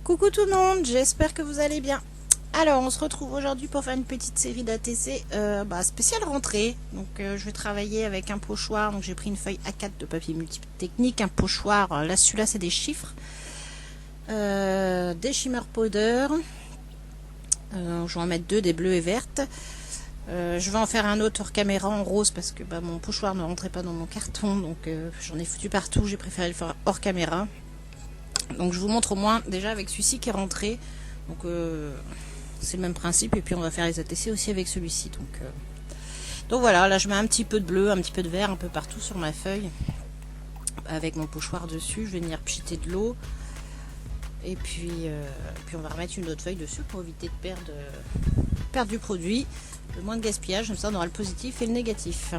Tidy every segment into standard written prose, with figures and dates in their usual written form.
Coucou tout le monde, j'espère que vous allez bien. Alors, on se retrouve aujourd'hui pour faire une petite série d'ATC spéciale rentrée. Donc, je vais travailler avec un pochoir. Donc, j'ai pris une feuille A4 de papier multiple technique, un pochoir. Là, celui-là, c'est des chiffres, des shimmer powder. Je vais en mettre deux, des bleues et vertes. Je vais en faire un autre hors caméra en rose parce que mon pochoir ne rentrait pas dans mon carton. Donc, j'en ai foutu partout. J'ai préféré le faire hors caméra. Donc je vous montre au moins déjà avec celui-ci qui est rentré. Donc c'est le même principe. Et puis on va faire les ATC aussi avec celui-ci. Donc voilà, là je mets un petit peu de bleu, un petit peu de vert un peu partout sur ma feuille. Avec mon pochoir dessus. Je vais venir pchiter de l'eau. Et puis on va remettre une autre feuille dessus pour éviter de perdre du produit. Le moins de gaspillage, comme ça on aura le positif et le négatif.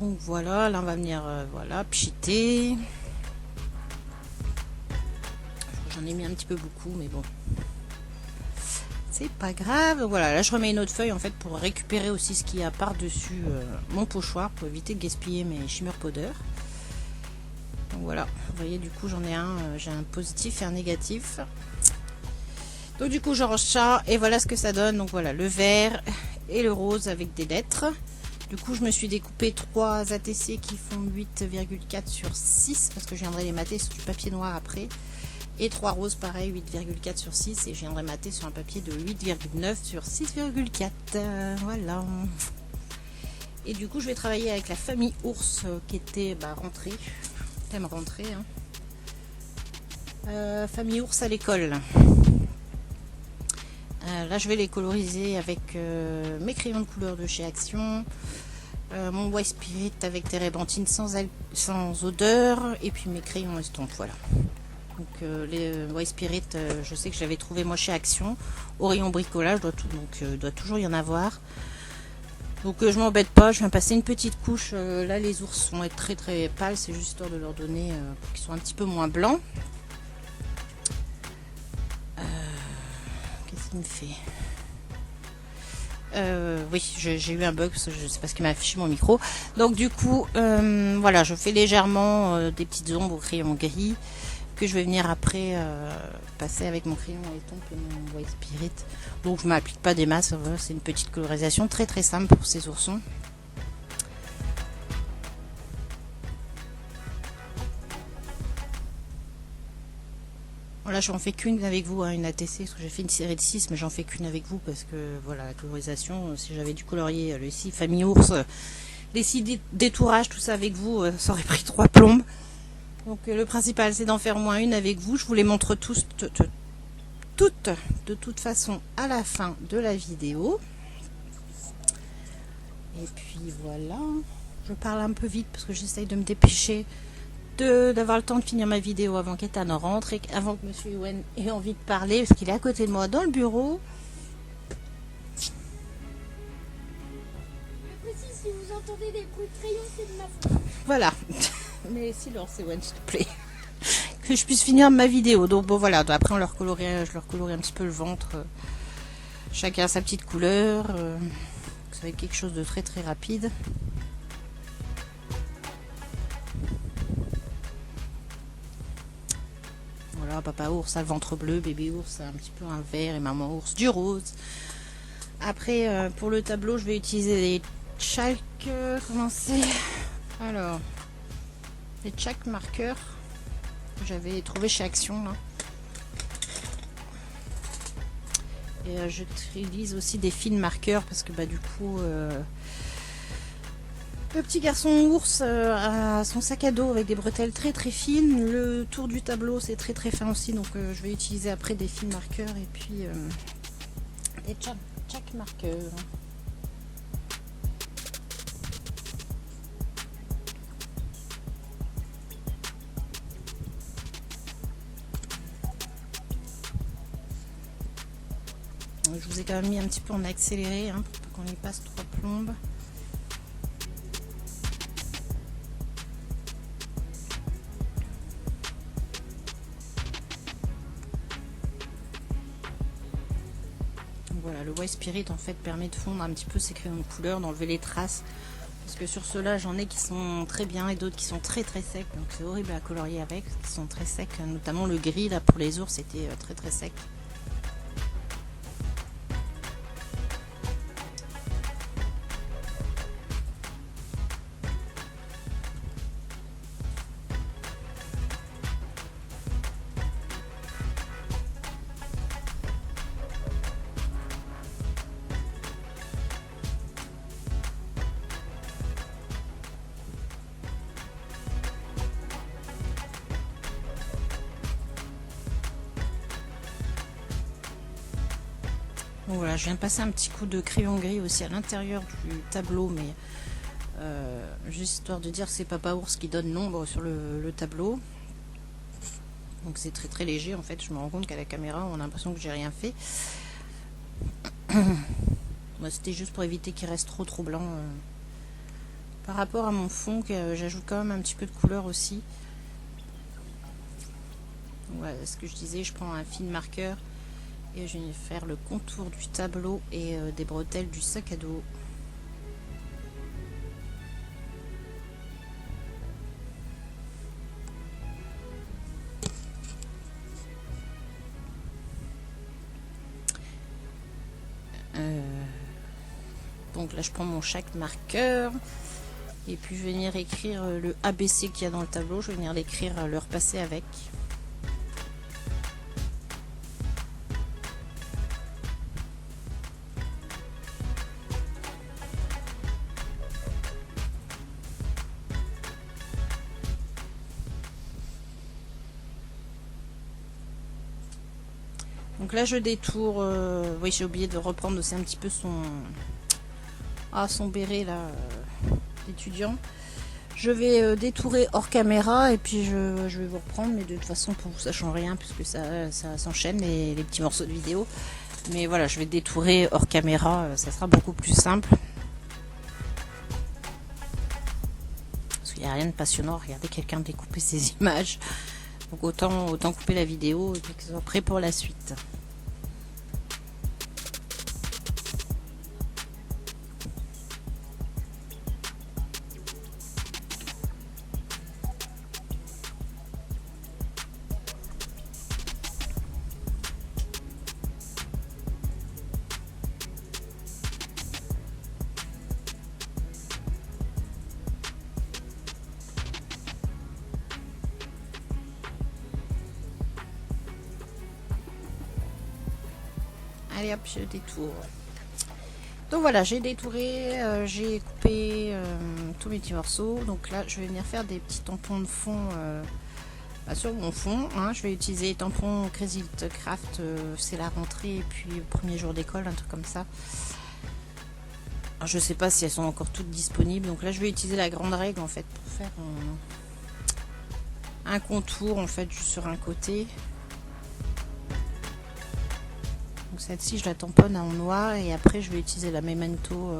Donc voilà, là on va venir pchiter. J'en ai mis un petit peu beaucoup, mais bon, c'est pas grave. Voilà, là je remets une autre feuille en fait pour récupérer aussi ce qu'il y a par-dessus mon pochoir pour éviter de gaspiller mes shimmer powder. Donc voilà, vous voyez, du coup j'en ai j'ai un positif et un négatif. Donc du coup j'arrange ça et voilà ce que ça donne. Donc voilà, le vert et le rose avec des lettres. Du coup, je me suis découpé 3 ATC qui font 8,4 sur 6 parce que je viendrai les mater sur du papier noir après. Et 3 roses, pareil, 8,4 sur 6 et je viendrai mater sur un papier de 8,9 sur 6,4. Voilà. Et du coup, je vais travailler avec la famille ours qui était rentrée. Thème rentrée. Famille ours à l'école. Là je vais les coloriser avec mes crayons de couleur de chez Action, mon White Spirit avec des rébentines sans odeur et puis mes crayons estompe. Voilà. Donc les White Spirit, je sais que j'avais trouvé moi chez Action au rayon bricolage, doit toujours y en avoir. Donc je m'embête pas, je viens passer une petite couche. Là les ours vont être très très pâles, c'est juste histoire de leur donner pour qu'ils soient un petit peu moins blancs. Me fait oui, j'ai eu un bug parce que je sais pas ce qui m'a affiché mon micro. Donc du coup voilà, je fais légèrement des petites ombres au crayon gris que je vais venir après passer avec mon crayon à estompe et mon White Spirit. Donc je m'applique pas des masses, voilà, c'est une petite colorisation très très simple pour ces oursons. Là j'en fais qu'une avec vous, une ATC, parce que j'ai fait une série de 6, mais j'en fais qu'une avec vous parce que voilà, la colorisation, si j'avais dû colorier le 6 famille ours, les 6 détourages, tout ça avec vous, ça aurait pris 3 plombes. Donc le principal c'est d'en faire au moins une avec vous. Je vous les montre toutes de toute façon à la fin de la vidéo. Et puis voilà, je parle un peu vite parce que j'essaye de me dépêcher d'avoir le temps de finir ma vidéo avant qu'Ethan rentre et avant que Monsieur Ewen ait envie de parler parce qu'il est à côté de moi dans le bureau. Après, si vous entendez des bruits de crayon, c'est de ma faute. Voilà. Mais silence Ewen, s'il te plaît. Que je puisse finir ma vidéo. Donc bon voilà, après je leur colorie un petit peu le ventre. Chacun sa petite couleur. Ça va être quelque chose de très très rapide. Voilà, papa ours a le ventre bleu, bébé ours a un petit peu un vert et maman ours du rose. Après, pour le tableau, je vais utiliser les chalk. Comment c'est? Alors, les chalk marqueurs que j'avais trouvé chez Action. Là. Et j'utilise aussi des fines marqueurs parce que du coup. Le petit garçon ours a son sac à dos avec des bretelles très très fines. Le tour du tableau c'est très très fin aussi, donc je vais utiliser après des fines marqueurs et puis des chalk marqueurs. Je vous ai quand même mis un petit peu en accéléré pour qu'on y passe 3 plombes. Voilà, le White Spirit en fait permet de fondre un petit peu ces crayons de couleur, d'enlever les traces Parce que sur ceux-là, j'en ai qui sont très bien et d'autres qui sont très très secs. Donc c'est horrible à colorier avec, qui sont très secs. Notamment le gris là pour les ours, c'était très très sec. Donc voilà, je viens de passer un petit coup de crayon gris aussi à l'intérieur du tableau, mais juste histoire de dire que c'est Papa Ours qui donne l'ombre sur le tableau. Donc c'est très très léger en fait, je me rends compte qu'à la caméra on a l'impression que j'ai rien fait. Moi c'était juste pour éviter qu'il reste trop blanc. Par rapport à mon fond, j'ajoute quand même un petit peu de couleur aussi. Donc voilà ce que je disais, je prends un fine marqueur et je vais faire le contour du tableau et des bretelles du sac à dos. Donc là je prends mon chaque marqueur et puis je vais venir écrire le ABC qu'il y a dans le tableau, je vais venir l'écrire, le repasser avec. Donc là je détourne, oui j'ai oublié de reprendre aussi un petit peu son béret là d'étudiant. Je vais détourer hors caméra et puis je vais vous reprendre, mais de toute façon pour vous ça change rien puisque ça s'enchaîne les petits morceaux de vidéo. Mais voilà, je vais détourer hors caméra, ça sera beaucoup plus simple. Parce qu'il n'y a rien de passionnant à regarder quelqu'un découper ses images. Donc autant couper la vidéo et que ce soit prêt pour la suite. Allez hop, je détourne. Donc voilà, j'ai détouré, j'ai coupé tous mes petits morceaux. Donc là, je vais venir faire des petits tampons de fond sur mon fond. Hein. Je vais utiliser les tampons Crazy Little Craft, c'est la rentrée et puis le premier jour d'école, un truc comme ça. Alors, je sais pas si elles sont encore toutes disponibles. Donc là, je vais utiliser la grande règle en fait pour faire un contour en fait juste sur un côté. Donc celle-ci je la tamponne en noir et après je vais utiliser la Memento,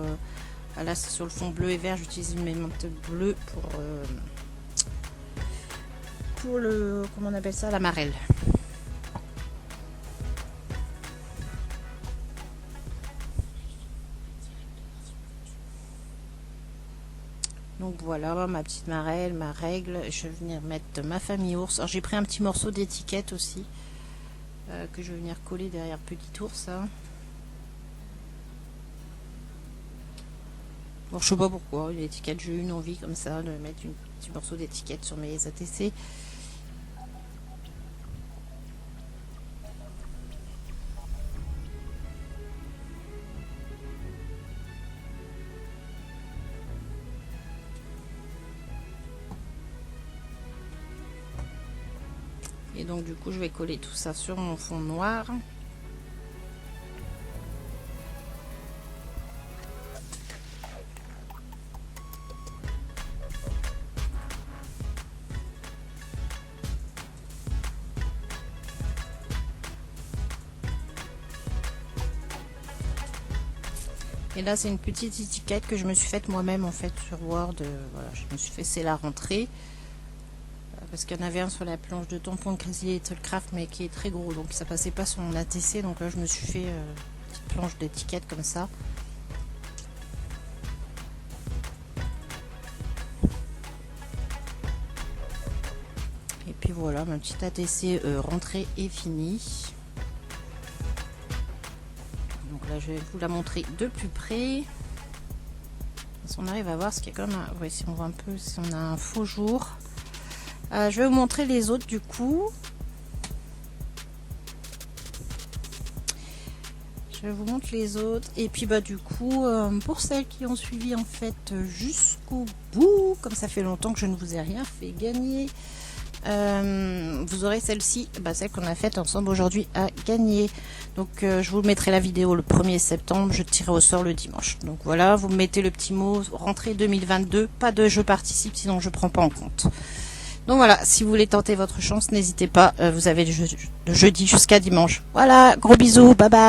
là c'est sur le fond bleu et vert, j'utilise une Memento bleue pour le, comment on appelle ça, la marelle. Donc voilà ma petite marelle, ma règle, je vais venir mettre ma famille ours. Alors j'ai pris un petit morceau d'étiquette aussi. Que je vais venir coller derrière petit ours. Hein. Bon, je sais pas pourquoi, l'étiquette, j'ai eu une envie comme ça de mettre un petit morceau d'étiquette sur mes ATC. Et donc du coup je vais coller tout ça sur mon fond noir. Et là c'est une petite étiquette que je me suis faite moi-même en fait sur Word. Voilà, je me suis fait, c'est la rentrée. Parce qu'il y en avait un sur la planche de tampon de Crazy Little Craft mais qui est très gros, donc ça passait pas sur mon ATC, donc là je me suis fait une petite planche d'étiquette comme ça. voilà, ma petite ATC rentrée est finie. Donc là, je vais vous la montrer de plus près. Si on arrive à voir ce qu'il y a comme un... Oui, si on voit un peu, si on a un faux jour. Je vais vous montrer les autres du coup. Je vous montre les autres. Et puis bah du coup, pour celles qui ont suivi en fait jusqu'au bout, comme ça fait longtemps que je ne vous ai rien fait gagner, vous aurez celle-ci, celle qu'on a faite ensemble aujourd'hui à gagner. Donc je vous mettrai la vidéo le 1er septembre, je tirerai au sort le dimanche. Donc voilà, vous mettez le petit mot rentrée 2022, pas de je participe, sinon je prends pas en compte. Donc voilà, si vous voulez tenter votre chance, n'hésitez pas, vous avez de jeudi jusqu'à dimanche. Voilà, gros bisous, bye bye.